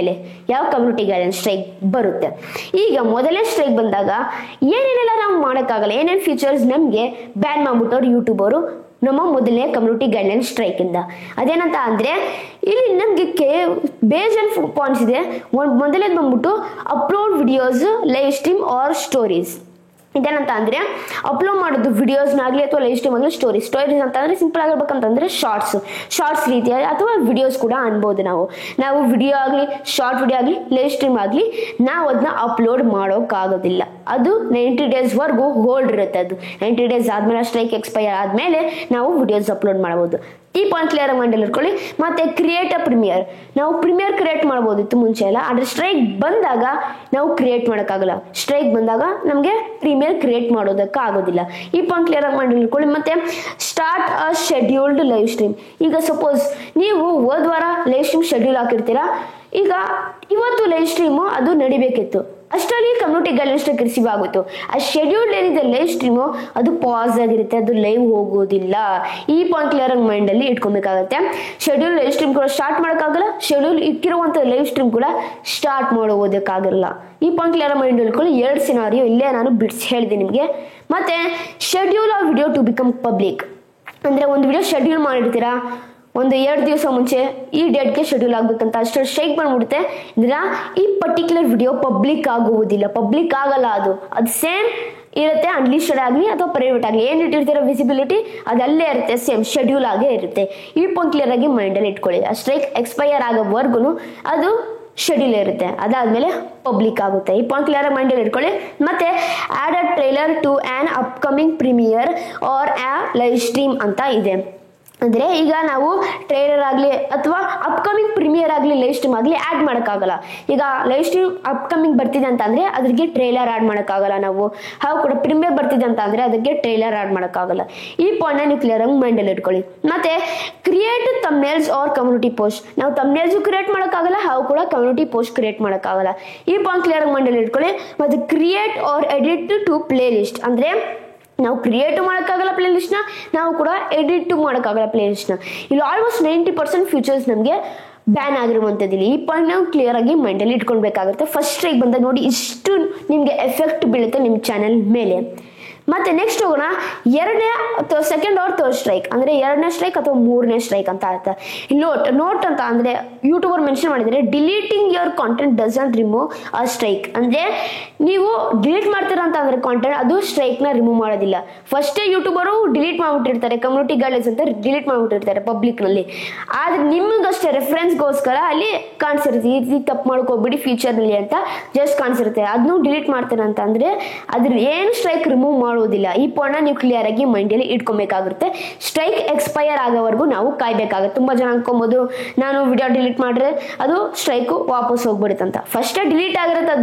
ಯಾವ ಕಮ್ಯುನಿಟಿ ಗೈಡ್ಲೈನ್ ಸ್ಟ್ರೈಕ್ ಬರುತ್ತೆ. ಈಗ ಮೊದಲನೇ ಸ್ಟ್ರೈಕ್ ಬಂದಾಗ ಏನೇನೆಲ್ಲ ನಾವು ಮಾಡೋಕ್ಕಾಗಲ್ಲ, ಏನೇನು ಫೀಚರ್ಸ್ ನಮಗೆ ಬ್ಯಾನ್ ಮಾಡ್ಬಿಟ್ಟವ್ರು ಯೂಟ್ಯೂಬರು ನಮ್ಮ ಮೊದಲನೇ ಕಮ್ಯುನಿಟಿ ಗೈಡ್ಲೈನ್ ಸ್ಟ್ರೈಕ್ ಇಂದ. ಅದೇನಂತ ಅಂದ್ರೆ ಇಲ್ಲಿ ನಮಗೆ ಬೇಜನ್ ಪಾಯಿಂಟ್ಸ್ ಇದೆ. ಮೊದಲನೇದು ಬಂದ್ಬಿಟ್ಟು upload videos, live stream or stories. ಇದೇನಂತ ಅಂದ್ರೆ ಅಪ್ಲೋಡ್ ಮಾಡೋದು ವಿಡಿಯೋಸ್ನಾಗಲಿ ಅಥವಾ ಲೈವ್ ಸ್ಟ್ರೀಮ್ ಆಗಲಿ, ಸ್ಟೋರೀಸ್ ಅಂತ ಅಂದ್ರೆ ಸಿಂಪಲ್ ಆಗಿರ್ಬೇಕಂತಂದ್ರೆ ಶಾರ್ಟ್ಸ್ ರೀತಿಯ ಅಥವಾ ವಿಡಿಯೋಸ್ ಕೂಡ ಅನ್ಬೋದು. ನಾವು ವಿಡಿಯೋ ಆಗಲಿ, ಶಾರ್ಟ್ ವಿಡಿಯೋ ಆಗಲಿ, ಲೈವ್ ಸ್ಟ್ರೀಮ್ ಆಗಲಿ ನಾವು ಅದನ್ನ ಅಪ್ಲೋಡ್ ಮಾಡೋಕ್ಕಾಗೋದಿಲ್ಲ. ಅದು 90 days ವರೆಗೂ ಹೋಲ್ಡ್ ಇರುತ್ತೆ. ಅದು 90 days ಆದ್ಮೇಲೆ ಸ್ಟ್ರೈಕ್ ಎಕ್ಸ್ಪೈರ್ ಆದ್ಮೇಲೆ ನಾವು ವಿಡಿಯೋಸ್ ಅಪ್ಲೋಡ್ ಮಾಡಬಹುದು. ಈ ಪಾಯಿಂಟ್ ಕ್ಲಿಯರ್ ಆಗಿ ಮೈಂಡಲ್ಲಿ ಇಟ್ಕೊಳ್ಳಿ. ಮತ್ತೆ ಕ್ರಿಯೇಟ್ ಅ ಪ್ರೀಮಿಯರ್, ನಾವು ಪ್ರೀಮಿಯರ್ ಕ್ರಿಯೇಟ್ ಮಾಡ್ಬೋದಿತ್ತು ಮುಂಚೆ ಎಲ್ಲ, ಆದ್ರೆ ಸ್ಟ್ರೈಕ್ ಬಂದಾಗ ನಾವು ಕ್ರಿಯೇಟ್ ಮಾಡೋಕ್ಕಾಗಲ್ಲ. ಸ್ಟ್ರೈಕ್ ಬಂದಾಗ ನಮಗೆ ಪ್ರೀಮಿಯರ್ ಕ್ರಿಯೇಟ್ ಮಾಡೋದಕ್ಕೆ ಆಗೋದಿಲ್ಲ. ಈ ಪಾಯಿಂಟ್ ಕ್ಲಿಯರ್ ಆಗಿ ಮೈಂಡಲ್ಲಿ ಇಟ್ಕೊಳ್ಳಿ. ಮತ್ತೆ start a scheduled live stream. ಈಗ ಸಪೋಸ್ ನೀವು ಹೋದ ವಾರ ಲೈವ್ ಸ್ಟ್ರೀಮ್ ಶೆಡ್ಯೂಲ್ ಹಾಕಿರ್ತೀರಾ, ಈಗ ಇವತ್ತು ಲೈವ್ ಸ್ಟ್ರೀಮು ಅದು ನಡಿಬೇಕಿತ್ತು, ಅಷ್ಟರಲ್ಲಿ ಕಮ್ಯುನಿಟಿ ಗೈಡ್ಲೈನ್ಸ್ ರಿಸೀವ್ ಆಗುತ್ತು. ಆ ಶೆಡ್ಯೂಲ್ ಏನಿದೆ ಲೈವ್ ಸ್ಟ್ರೀಮು ಅದು ಪಾಸ್ ಆಗಿರುತ್ತೆ, ಅದು ಲೈವ್ ಹೋಗೋದಿಲ್ಲ. ಈ ಪಾಯಿಂಟ್ ಕ್ಲಿಯರ್ ಆಗಿ ಮೈಂಡ್ ಅಲ್ಲಿ ಇಟ್ಕೊಬೇಕಾಗತ್ತೆ. ಶೆಡ್ಯೂಲ್ ಲೈವ್ ಸ್ಟ್ರೀಮ್ ಕೂಡ ಸ್ಟಾರ್ಟ್ ಮಾಡೋಕ್ಕಾಗಲ್ಲ, ಶೆಡ್ಯೂಲ್ ಇಕ್ಕಿರುವಂತ ಲೈವ್ ಸ್ಟ್ರೀಮ್ ಕೂಡ ಸ್ಟಾರ್ಟ್ ಮಾಡೋದಕ್ಕಾಗಲ್ಲ. ಈ ಪಾಯಿಂಟ್ ಕ್ಲಿಯರ್ ಮೈಂಡ್ ಇಟ್ಕೊಳ್ಳಿ. 2 ಸಿನಾರಿಯೋ ಇಲ್ಲೇ ನಾನು ಬಿಡಿಸಿ ಹೇಳಿದೆ ನಿಮಗೆ. ಮತ್ತೆ ಶೆಡ್ಯೂಲ್ ಆ ವಿಡಿಯೋ ಟು ಬಿಕಮ್ ಪಬ್ಲಿಕ್, ಅಂದ್ರೆ ಒಂದು ವಿಡಿಯೋ ಶೆಡ್ಯೂಲ್ ಮಾಡಿರ್ತೀರಾ, ಒಂದು 2 ದಿವಸ ಮುಂಚೆ ಈ ಡೇಟ್ಗೆ ಶೆಡ್ಯೂಲ್ ಆಗ್ಬೇಕಂತ, ಅಷ್ಟು ಸ್ಟ್ರೈಕ್ ಬಂದ್ಬಿಡುತ್ತೆ. ಈ ಪರ್ಟಿಕ್ಯುಲರ್ ವಿಡಿಯೋ ಪಬ್ಲಿಕ್ ಆಗುವುದಿಲ್ಲ, ಪಬ್ಲಿಕ್ ಆಗಲ್ಲ. ಅದು ಸೇಮ್ ಇರುತ್ತೆ, ಅನ್ಲಿಸ್ಟೆಡ್ ಆಗಲಿ ಅಥವಾ ಪ್ರೈವೇಟ್ ಆಗಲಿ, ಏನ್ ಇಟ್ಟಿರ್ತೀರ ವಿಸಿಬಿಲಿಟಿ ಅದು ಅಲ್ಲೇ ಇರುತ್ತೆ, ಸೇಮ್ ಶೆಡ್ಯೂಲ್ ಆಗೇ ಇರುತ್ತೆ. ಈ ಪಾಯಿಂಟ್ ಕ್ಲಿಯರ್ ಆಗಿ ಮೈಂಡಲ್ಲಿ ಇಟ್ಕೊಳ್ಳಿ. ಆ ಸ್ಟ್ರೈಕ್ ಎಕ್ಸ್ಪೈರ್ ಆಗೋವರೆಗೂ ಅದು ಶೆಡ್ಯೂಲ್ ಇರುತ್ತೆ, ಅದಾದ್ಮೇಲೆ ಪಬ್ಲಿಕ್ ಆಗುತ್ತೆ. ಈ ಪಾಯಿಂಟ್ ಕ್ಲಿಯರ್ ಆಗಿ ಮೈಂಡಲ್ಲಿ ಇಟ್ಕೊಳ್ಳಿ. ಮತ್ತೆ add a trailer to an upcoming premiere or a live stream ಅಂತ ಇದೆ. ಅಂದ್ರೆ ಈಗ ನಾವು ಟ್ರೈಲರ್ ಆಗಲಿ ಅಥವಾ ಅಪ್ಕಮಿಂಗ್ ಪ್ರೀಮಿಯರ್ ಆಗಲಿ ಲೈವ್ ಸ್ಟ್ರೀಮ್ ಆಗಲಿ ಆಡ್ ಮಾಡೋಕ್ಕಾಗಲ್ಲ. ಈಗ ಲೈವ್ ಸ್ಟ್ರೀಮ್ ಅಪ್ಕಮಿಂಗ್ ಬರ್ತಿದೆ ಅಂತ ಅಂದ್ರೆ ಅದಕ್ಕೆ ಟ್ರೈಲರ್ ಆಡ್ ಮಾಡೋಕ್ಕಾಗಲ್ಲ ನಾವು. ಹಾಗೂ ಕೂಡ ಪ್ರೀಮಿಯರ್ ಬರ್ತಿದೆ ಅಂತ ಅಂದ್ರೆ ಅದಕ್ಕೆ ಟ್ರೈಲರ್ ಆಡ್ ಮಾಡೋಕ್ಕಾಗಲ್ಲ. ಈ ಪಾಯಿಂಟ್ ನೀವು ಕ್ಲಿಯರ್ ಆಗಿ ಮೈಂಡಲ್ಲಿ ಇಟ್ಕೊಳ್ಳಿ. ಮತ್ತೆ create thumbnails R community post, ನಾವು ಥಂಬ್ನೇಲ್ಸ್ ಕ್ರಿಯೇಟ್ ಮಾಡೋಕ್ಕಾಗಲ್ಲ, ಹಾಗೂ ಕೂಡ ಕಮ್ಯುನಿಟಿ ಪೋಸ್ಟ್ ಕ್ರಿಯೇಟ್ ಮಾಡೋಕ್ಕಾಗಲ್ಲ. ಈ ಪಾಯಿಂಟ್ ಕ್ಲಿಯರ್ ಆಗಿ ಮೈಂಡಲ್ಲಿ ಇಟ್ಕೊಳ್ಳಿ. ಮತ್ತೆ create or edit to playlist, ಅಂದ್ರೆ ನಾವು ಕ್ರಿಯೇಟ್ ಮಾಡೋಕ್ಕಾಗಲ್ಲ ಪ್ಲೇ ಲಿಸ್ಟ್ನ, ನಾವು ಕೂಡ ಎಡಿಟ್ ಮಾಡೋಕ್ಕಾಗಲ್ಲ ಪ್ಲೇ ಲಿಸ್ಟ್ನ. ಇಲ್ಲಿ ಆಲ್ಮೋಸ್ಟ್ 90% ಫ್ಯೂಚರ್ಸ್ ನಮಗೆ ಬ್ಯಾನ್ ಆಗಿರುವಂಥದ್ದಿಲ್ಲ. ಈ ಪಾಯಿಂಟ್ ನಾವು ಕ್ಲಿಯರ್ ಆಗಿ ಮೈಂಡಲ್ಲಿ ಇಟ್ಕೊಳ್ಬೇಕಾಗುತ್ತೆ. ಫಸ್ಟ್ ಸ್ಟ್ರೈಕ್ ಬಂದಾಗ ನೋಡಿ ಇಷ್ಟು ನಿಮಗೆ ಎಫೆಕ್ಟ್ ಬೀಳುತ್ತೆ ನಿಮ್ಮ ಚಾನೆಲ್ ಮೇಲೆ. ಮತ್ತೆ ನೆಕ್ಸ್ಟ್ ಹೋಗೋಣ, 2ನೇ ಅಥವಾ ಸೆಕೆಂಡ್ ಆರ್ ಥರ್ಡ್ ಸ್ಟ್ರೈಕ್, ಅಂದ್ರೆ 2ನೇ ಸ್ಟ್ರೈಕ್ ಅಥವಾ 3ನೇ ಸ್ಟ್ರೈಕ್ ಅಂತ ಅರ್ಥ. ನೋಟ್ ಅಂತ ಅಂದ್ರೆ ಯೂಟ್ಯೂಬರ್ ಮೆನ್ಷನ್ ಮಾಡಿದ್ರೆ deleting your content doesn't remove a strike, ಅಂದ್ರೆ ನೀವು ಡಿಲೀಟ್ ಮಾಡ್ತೀರಾ ಅಂತ ಅಂದ್ರೆ ಕಾಂಟೆಂಟ್ ಅದು ಸ್ಟ್ರೈಕ್ ನ ರಿಮೂವ್ ಮಾಡೋದಿಲ್ಲ. ಫಸ್ಟೇ ಯೂಟ್ಯೂಬರು ಡಿಲೀಟ್ ಮಾಡ್ಬಿಟ್ಟಿರ್ತಾರೆ, ಕಮ್ಯುನಿಟಿ ಗೈಡ್ಲೈನ್ಸ್ ಅಂತ ಡಿಲೀಟ್ ಮಾಡ್ಬಿಟ್ಟಿರ್ತಾರೆ ಪಬ್ಲಿಕ್ ನಲ್ಲಿ. ಆದ್ರೆ ನಿಮಗಷ್ಟೇ ರೆಫರೆನ್ಸ್ಗೋಸ್ಕರ ಅಲ್ಲಿ ಕಾಣಿಸಿರುತ್ತೆ, ಈ ತಪ್ಪು ಮಾಡ್ಕೋಬಿಡಿ ಫ್ಯೂಚರ್ ನಲ್ಲಿ ಅಂತ ಜಸ್ಟ್ ಕಾಣಿಸಿರುತ್ತೆ. ಅದನ್ನು ಡಿಲೀಟ್ ಮಾಡ್ತೀರಾ ಅಂತ ಅಂದ್ರೆ ಅದ್ರ ಏನು ಸ್ಟ್ರೈಕ್ ರಿಮೂವ್ ಮಾಡೋದಿಲ್ಲ. ಈ ಪಾಯಿಂಟ್ ನೀವು ಕ್ಲಿಯರ್ ಆಗಿ ಮೈಂಡಲ್ಲಿ ಇಟ್ಕೊಬೇಕಾಗುತ್ತೆ. ಸ್ಟ್ರೈಕ್ ಎಕ್ಸ್ಪೈರ್ ಆಗೋವರೆಗೂ ನಾವು ಕಾಯ್ಬೇಕಾಗುತ್ತೆ. ತುಂಬಾ ಜನ ಅನ್ಕೊಬಹುದು ನಾನು ವಿಡಿಯೋ ಡಿಲೀಟ್ ಮಾಡ್ರೆ ಅದು ಸ್ಟ್ರೈಕ್ ವಾಪಸ್ ಹೋಗ್ಬಿಡುತ್ತೆ ಅಂತ. ಫಸ್ಟೇ ಡಿಲೀಟ್ ಆಗಿರುತ್ತೆ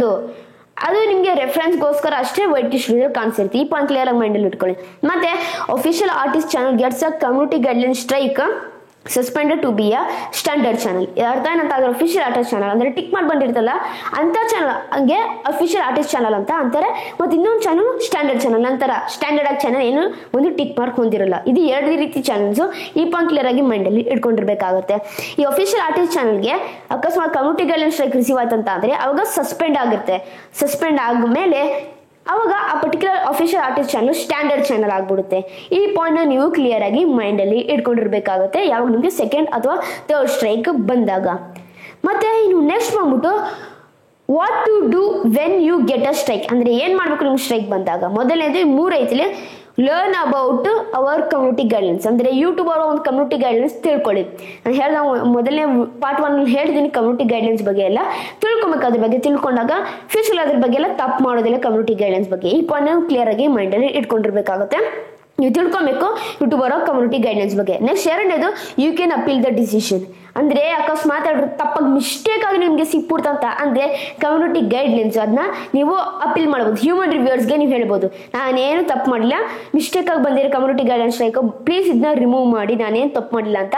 ಅದು ನಿಮಗೆ ರೆಫರೆನ್ಸ್ಗೋಸ್ಕರ ಅಷ್ಟೇ ವೈಟ್ ಟಿಶ್ಯೂ ಕಾಣಿಸಿರುತ್ತೆ. ಈ ಪಾಯಿಂಟ್ ಕ್ಲಿಯರ್ ಆಗಿ ಮೈಂಡಲ್ಲಿ ಇಟ್ಕೊಳ್ಳಿ. ಮತ್ತೆ official artist channel gets a community guideline strike suspended to be a standard channel. ಅರ್ಥ ಏನಂತ ಅಂದ್ರೆ ಅಫಿಷಿಯಲ್ ಆರ್ಟಿಸ್ಟ್ ಚಾನಲ್ ಅಂದ್ರೆ ಟಿಕ್ ಮಾಡಿ ಬಂದಿರ್ತಲ್ಲ ಅಂತ ಚಾನಲ್ ಹಂಗೆ ಅಫಿಷಿಯಲ್ ಆರ್ಟಿಸ್ಟ್ ಚಾನಲ್ ಅಂತ ಅಂತಾರೆ. ಮತ್ತೆ ಇನ್ನೊಂದು ಚಾನಲ್ ಸ್ಟ್ಯಾಂಡರ್ಡ್ ಚಾನಲ್ ಅಂತಾರ. ಸ್ಟ್ಯಾಂಡರ್ಡ್ ಆಗಿ ಚಾನಲ್ ಏನು ಒಂದು ಟಿಕ್ ಮಾರ್ಕ್ ಹೊಂದಿರಲ್ಲ. ಇದು 2 ರೀತಿ ಚಾನಲ್ಸ್. ಈ ಪಾಯಿಂಟ್ ಕ್ಲಿಯರ್ ಆಗಿ ಮೈಂಡ್ ಅಲ್ಲಿ ಇಟ್ಕೊಂಡಿರ್ಬೇಕಾಗುತ್ತೆ. ಈ ಅಫಿಷಿಯಲ್ ಆರ್ಟಿಸ್ಟ್ ಚಾನಲ್ಗೆ ಅಕಸ್ಮಾತ್ ಕಮ್ಯುನಿಟಿ ಗೈಡ್ಲೈನ್ ಸ್ಟ್ರೈಕ್ ರಿಸೀವ್ ಆಯ್ತಂತ ಅಂದ್ರೆ ಅವಾಗ ಸಸ್ಪೆಂಡ್ ಆಗುತ್ತೆ. ಸಸ್ಪೆಂಡ್ ಆದ್ಮೇಲೆ ಅವಾಗ ಆ particular official artist channel standard channel ಆಗ್ಬಿಡುತ್ತೆ. ಈ ಪಾಯಿಂಟ್ ನೀವು ಕ್ಲಿಯರ್ ಆಗಿ ಮೈಂಡ್ ಅಲ್ಲಿ ಇಟ್ಕೊಂಡಿರ್ಬೇಕಾಗುತ್ತೆ ಯಾವಾಗ ನಿಮಗೆ ಸೆಕೆಂಡ್ ಅಥವಾ ಥರ್ಡ್ ಸ್ಟ್ರೈಕ್ ಬಂದಾಗ. ಮತ್ತೆ ಇನ್ನು ನೆಕ್ಸ್ಟ್ ಬಂದ್ಬಿಟ್ಟು what to do when you get a strike, ಅಂದ್ರೆ ಏನ್ ಮಾಡ್ಬೇಕು ನಿಮ್ಗೆ ಸ್ಟ್ರೈಕ್ ಬಂದಾಗ. ಮೊದಲನೇದು 3 ಐತಿಲಿ, learn about our community guidelines, ಅಂದ್ರೆ ಯೂಟ್ಯೂಬ್ ಅವರ ಒಂದು ಕಮ್ಯುನಿಟಿ ಗೈಡ್ಲೈನ್ಸ್ ತಿಳ್ಕೊಳ್ಳಿ. ನಾನು ಹೇಳ್ದ ಮೊದಲನೇ ಪಾರ್ಟ್ 1 ಹೇಳ್ತೀನಿ ಕಮ್ಯುನಿಟಿ ಗೈಡ್ಲೈನ್ಸ್ ಬಗ್ಗೆ ಎಲ್ಲ ತಿಳ್ಕೊಬೇಕು. ಅದ್ರ ಬಗ್ಗೆ ತಿಳ್ಕೊಂಡಾಗ ಫ್ಯೂಚರ್ ಅದ್ರ ಬಗ್ಗೆ ಎಲ್ಲ ತಪ್ಪು ಮಾಡೋದಿಲ್ಲ ಕಮ್ಯುನಿಟಿ ಗೈಡ್ಲೈನ್ಸ್ ಬಗ್ಗೆ. ಈ ಪಾಯಿಂಟ್ ಕ್ಲಿಯರ್ ಆಗಿ ಮೈಂಡ್ ಅಲ್ಲಿ ಇಟ್ಕೊಂಡಿರ್ಬೇಕಾಗುತ್ತೆ. ನೀವು ತಿಳ್ಕೊಬೇಕು ಯೂಟ್ಯೂಬರ್ ಕಮ್ಯುನಿಟಿ ಗೈಡ್ಲೈನ್ಸ್ ಬಗ್ಗೆ. ನೆಕ್ಸ್ಟ್ 2ನೇದು you can appeal the decision, ಅಂದ್ರೆ ಅಕಸ್ಮಾತ್ ತಪ್ಪಾಗಿ ಮಿಸ್ಟೇಕ್ ಆಗಿ ನಿಮ್ಗೆ ಸಿಕ್ಬಿಡ್ತಂತ ಅಂದ್ರೆ ಕಮ್ಯುನಿಟಿ ಗೈಡ್ಲೈನ್ಸ್ ಅದನ್ನ ನೀವು ಅಪೀಲ್ ಮಾಡಬಹುದು. ಹ್ಯೂಮನ್ ರಿವ್ಯೂರ್ಸ್ಗೆ ನೀವು ಹೇಳ್ಬೋದು ನಾನೇನು ತಪ್ಪು ಮಾಡಿಲ್ಲ, ಮಿಸ್ಟೇಕ್ ಆಗಿ ಬಂದಿರೋ ಕಮ್ಯುನಿಟಿ ಗೈಡ್ಲೈನ್ಸ್ ಸ್ಟ್ರೈಕ್ ಪ್ಲೀಸ್ ಇದನ್ನ ರಿಮೂವ್ ಮಾಡಿ, ನಾನೇನು ತಪ್ಪು ಮಾಡಿಲ್ಲ ಅಂತ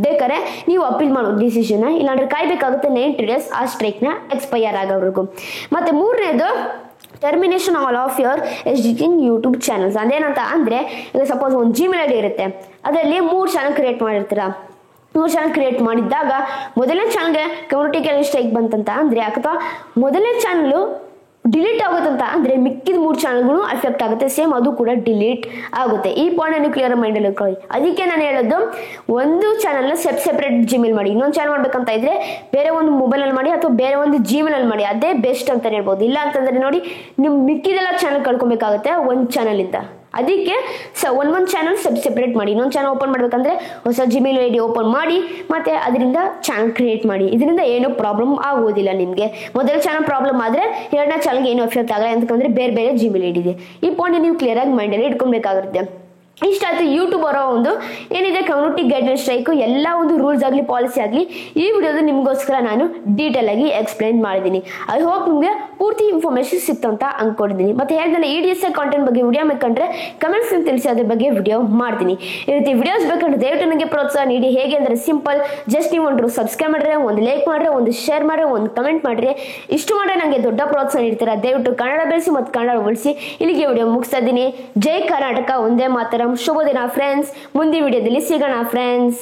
ಬೇಕಾದ್ರೆ ನೀವು ಅಪೀಲ್ ಮಾಡೋದು ಡಿಸಿಷನ್. ಇಲ್ಲಾಂದ್ರೆ ಕಾಯ್ಬೇಕಾಗುತ್ತೆ 90 days ಆ ಸ್ಟ್ರೈಕ್ ನ ಎಕ್ಸ್ಪೈರ್ ಆಗೋವರೆಗೂ. ಮತ್ತೆ 3ನೇದು termination all of your existing YouTube channels. ಅದೇನಂತ ಅಂದ್ರೆ ಈಗ ಸಪೋಸ್ ಒಂದು Gmail ID ಇರುತ್ತೆ, ಅದರಲ್ಲಿ 3 ಚಾನಲ್ ಕ್ರಿಯೇಟ್ ಮಾಡಿರ್ತೀರಾ. 3 ಚಾನಲ್ ಕ್ರಿಯೇಟ್ ಮಾಡಿದ್ದಾಗ ಮೊದಲನೇ ಚಾನಲ್ಗೆ ಕಮ್ಯುನಿಟಿ ಗೈಡ್ಲೈನ್ ಸ್ಟ್ರೈಕ್ ಬಂತಂತ ಅಂದ್ರೆ ಅಥವಾ ಮೊದಲನೇ ಚಾನಲ್ ಡಿಲೀಟ್ ಆಗುತ್ತಂತ ಅಂದ್ರೆ ಮಿಕ್ಕಿದ 3 ಚಾನಲ್ಗಳು ಎಫೆಕ್ಟ್ ಆಗುತ್ತೆ, ಸೇಮ್ ಅದು ಕೂಡ ಡಿಲೀಟ್ ಆಗುತ್ತೆ. ಈ ಪಾಯಿಂಟ್ ನೀವು ಕ್ಲಿಯರ್ ಮೈಂಡ್ ಅಲ್ಲಿ ಇಟ್ಕೊಳ್ಳಿ. ಅದಕ್ಕೆ ನಾನು ಹೇಳೋದು ಒಂದು ಚಾನಲ್ ಸೆಪರೇಟ್ Gmail ಮಾಡಿ, ಇನ್ನೊಂದು ಚಾನಲ್ ಮಾಡ್ಬೇಕಂತ ಇದ್ರೆ ಬೇರೆ ಒಂದು ಮೊಬೈಲ್ ಅಲ್ಲಿ ಮಾಡಿ ಅಥವಾ ಬೇರೆ ಒಂದು Gmail ಅಲ್ಲಿ ಮಾಡಿ, ಅದೇ ಬೆಸ್ಟ್ ಅಂತ ಹೇಳ್ಬೋದು. ಇಲ್ಲ ಅಂತಂದ್ರೆ ನೋಡಿ ನಿಮ್ ಮಿಕ್ಕಿದೆಲ್ಲ ಚಾನಲ್ ಕಳ್ಕೊಬೇಕಾಗುತ್ತೆ ಒಂದು ಚಾನಲ್ ಇಂದ. ಅದಕ್ಕೆ ಒಂದೊಂದು ಚಾನಲ್ ಸೆಪರೇಟ್ ಮಾಡಿ. ಇನ್ನೊಂದು ಚಾನಲ್ ಓಪನ್ ಮಾಡ್ಬೇಕಂದ್ರೆ ಹೊಸ Gmail ID ಓಪನ್ ಮಾಡಿ ಮತ್ತೆ ಅದರಿಂದ ಚಾನಲ್ ಕ್ರಿಯೇಟ್ ಮಾಡಿ. ಇದರಿಂದ ಏನೂ ಪ್ರಾಬ್ಲಮ್ ಆಗೋದಿಲ್ಲ ನಿಮಗೆ. ಮೊದಲ ಚಾನಲ್ ಪ್ರಾಬ್ಲಮ್ ಆದ್ರೆ 2ನೇ ಚಾನಲ್ಗೆ ಏನು ಎಫೆಕ್ಟ್ ಆಗಲ್ಲ, ಯಾಕಂದ್ರೆ ಬೇರೆ ಬೇರೆ Gmail ID ಇದೆ. ಈ ಪಾಯಿಂಟ್ ನೀವು ಕ್ಲಿಯರ್ ಆಗಿ ಮೈಂಡ್ ಅಲ್ಲಿ ಇಟ್ಕೊಬೇಕಾಗುತ್ತೆ. ಇಷ್ಟಾಯ್ತು ಯೂಟ್ಯೂಬ್ ಅವರ ಒಂದು ಏನಿದೆ ಕಮ್ಯುನಿಟಿ ಗೈಡ್ಲೈನ್ ಸ್ಟ್ರೈಕ್ ಎಲ್ಲ ಒಂದು ರೂಲ್ಸ್ ಆಗಲಿ ಪಾಲಿಸಿ ಆಗಲಿ ಈ ವಿಡಿಯೋದ ನಿಮಗೋಸ್ಕರ ನಾನು ಡೀಟೇಲ್ ಆಗಿ ಎಕ್ಸ್ಪ್ಲೈನ್ ಮಾಡಿದ್ದೀನಿ. ಐ ಹೋಪ್ ನಿಮಗೆ ಪೂರ್ತಿ ಇನ್ಫಾರ್ಮೇಶನ್ ಸಿಕ್ತು ಅಂತ ಅನ್ಕೊಂಡಿದ್ದೀನಿ. ಮತ್ತೆ ಹೇಳ್ತಾನೆ EDSA ಕಾಂಟೆಂಟ್ ಬಗ್ಗೆ ವಿಡಿಯೋ ಬೇಕಂದ್ರೆ ಕಮೆಂಟ್ಸ್ ತಿಳಿಸಿ ಅದ್ರ ಬಗ್ಗೆ ವಿಡಿಯೋ ಮಾಡ್ತೀನಿ. ಈ ರೀತಿ ವಿಡಿಯೋಸ್ ಬೇಕಂದ್ರೆ ದಯವಿಟ್ಟು ನನಗೆ ಪ್ರೋತ್ಸಾಹ ನೀಡಿ. ಹೇಗೆ ಅಂದ್ರೆ ಸಿಂಪಲ್, ಜಸ್ಟ್ ನೀವು ಒಂದು ಸಬ್ಸ್ಕ್ರೈಬ್ ಮಾಡ್ರೆ, ಒಂದು ಲೈಕ್ ಮಾಡ್ರೆ, ಒಂದು ಶೇರ್ ಮಾಡ್ರೆ, ಒಂದು ಕಮೆಂಟ್ ಮಾಡ್ರೆ, ಇಷ್ಟು ಮಾಡ್ರೆ ನನಗೆ ದೊಡ್ಡ ಪ್ರೋತ್ಸಾಹ ನೀಡ್ತೀರಾ. ದಯವಿಟ್ಟು ಕನ್ನಡ ಬೆಳೆಸಿ ಮತ್ತು ಕನ್ನಡ ಉಳಿಸಿ. ಇಲ್ಲಿಗೆ ವಿಡಿಯೋ ಮುಗಿಸ್ತಾ ಇದ್ದೀನಿ. ಜೈ ಕರ್ನಾಟಕ, ಒಂದೇ ಮಾತರಂ. ಶುಭ ದಿನ ಫ್ರೆಂಡ್ಸ್. ಮುಂದಿನ ವಿಡಿಯೋದಲ್ಲಿ ಸಿಗೋಣ ಫ್ರೆಂಡ್ಸ್.